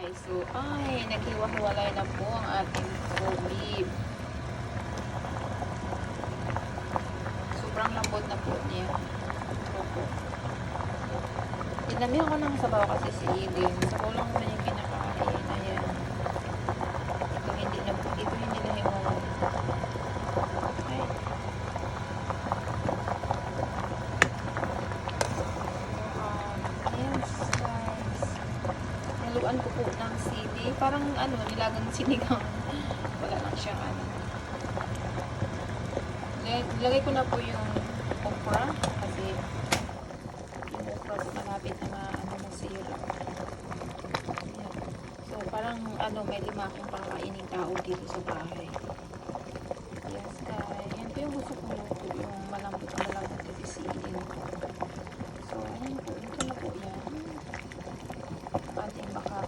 guys. So, ay, naghiwa-hiwalay na po ang ating corned beef. Sobrang lambot na po niya. Opo. Dinamihan ko ng sabaw kasi si Eden. Sabaw lang naman yung kinakain. Ayan. Ito hindi na hiwalay. Okay. Ayan, guys. Naluan ko po ng sili. Parang nilagang sinigang. Wala lang siyang Nilagay ko na po yung okra kasi yung okra po malapit na masira. Ayan. So parang may 5 akong pakakaining tao dito sa bahay. Yes guys. Yan po yung gusto kong luto. Yung malambot kasi sisiin. So ayan po. Ito na po yan. Ating baka.